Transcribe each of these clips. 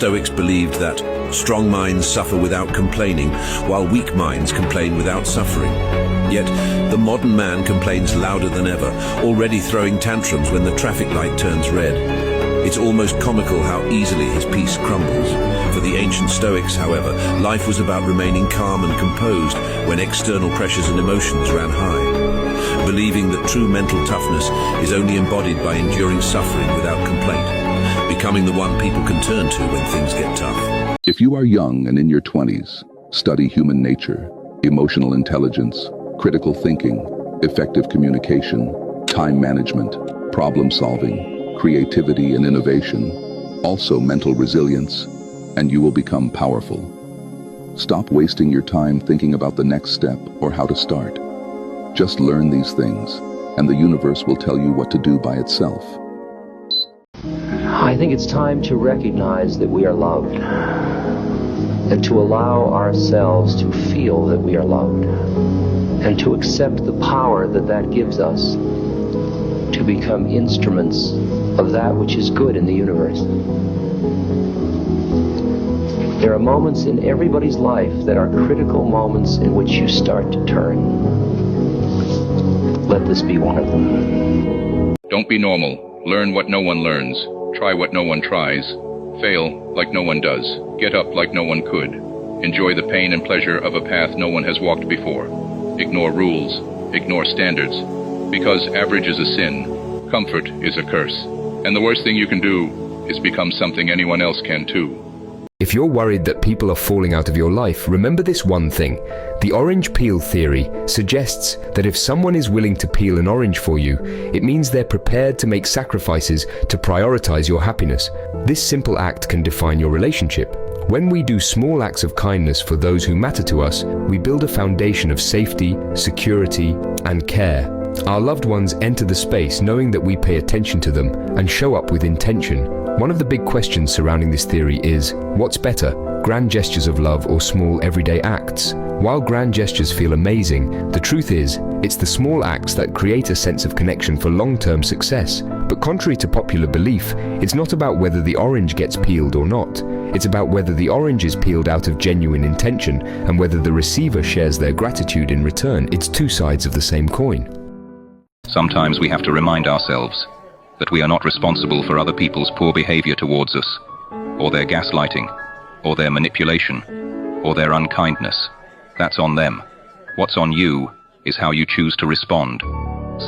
Stoics believed that strong minds suffer without complaining, while weak minds complain without suffering. Yet, the modern man complains louder than ever, already throwing tantrums when the traffic light turns red. It's almost comical how easily his peace crumbles. For the ancient Stoics, however, life was about remaining calm and composed when external pressures and emotions ran high, believing that true mental toughness is only embodied by enduring suffering without complaint, becoming the one people can turn to when things get tough. If you are young and in your 20s, study human nature, emotional intelligence, critical thinking, effective communication, time management, problem solving, creativity and innovation, also mental resilience, and you will become powerful. Stop wasting your time thinking about the next step or how to start. Just learn these things, and the universe will tell you what to do by itself. I think it's time to recognize that we are loved, and to allow ourselves to feel that we are loved, and to accept the power that that gives us to become instruments of that which is good in the universe. There are moments in everybody's life that are critical moments in which you start to turn. Let this be one of them. Don't be normal. Learn what no one learns. Try what no one tries. Fail like no one does. Get up like no one could. Enjoy the pain and pleasure of a path no one has walked before. Ignore rules. Ignore standards. Because average is a sin. Comfort is a curse. And the worst thing you can do is become something anyone else can too. If you're worried that people are falling out of your life, remember this one thing. The orange peel theory suggests that if someone is willing to peel an orange for you, it means they're prepared to make sacrifices to prioritize your happiness. This simple act can define your relationship. When we do small acts of kindness for those who matter to us, we build a foundation of safety, security, and care. Our loved ones enter the space knowing that we pay attention to them and show up with intention. One of the big questions surrounding this theory is, what's better, grand gestures of love or small everyday acts? While grand gestures feel amazing, the truth is, it's the small acts that create a sense of connection for long-term success. But contrary to popular belief, it's not about whether the orange gets peeled or not. It's about whether the orange is peeled out of genuine intention and whether the receiver shares their gratitude in return. It's two sides of the same coin. Sometimes we have to remind ourselves that we are not responsible for other people's poor behavior towards us, or their gaslighting, or their manipulation, or their unkindness. That's on them. What's on you is how you choose to respond.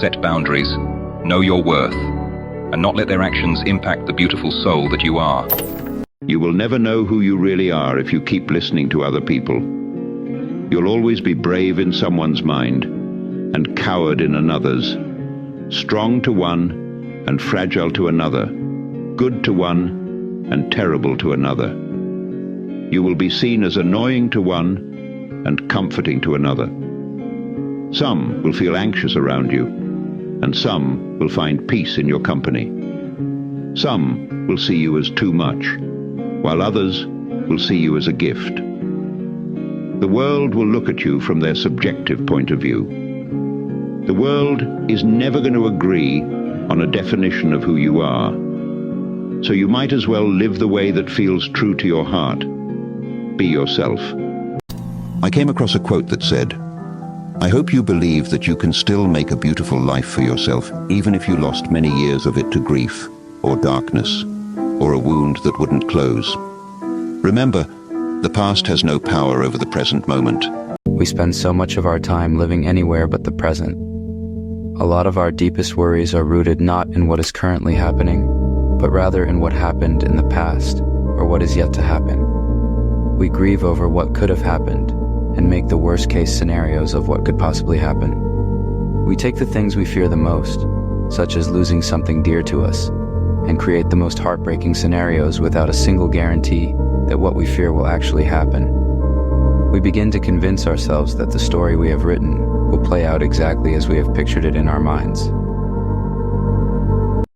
Set boundaries, know your worth, and not let their actions impact the beautiful soul that you are. You will never know who you really are if you keep listening to other people. You'll always be brave in someone's mind and coward in another's, strong to one and fragile to another, good to one and terrible to another. You will be seen as annoying to one and comforting to another. Some will feel anxious around you, and some will find peace in your company. Some will see you as too much, while others will see you as a gift. The world will look at you from their subjective point of view. The world is never going to agree on a definition of who you are, so you might as well live the way that feels true to your heart. Be yourself. I came across a quote that said, "I hope you believe that you can still make a beautiful life for yourself, even if you lost many years of it to grief, or darkness, or a wound that wouldn't close. Remember, the past has no power over the present moment." We spend so much of our time living anywhere but the present. A lot of our deepest worries are rooted not in what is currently happening, but rather in what happened in the past, or what is yet to happen. We grieve over what could have happened, and make the worst-case scenarios of what could possibly happen. We take the things we fear the most, such as losing something dear to us, and create the most heartbreaking scenarios without a single guarantee that what we fear will actually happen. We begin to convince ourselves that the story we have written will play out exactly as we have pictured it in our minds.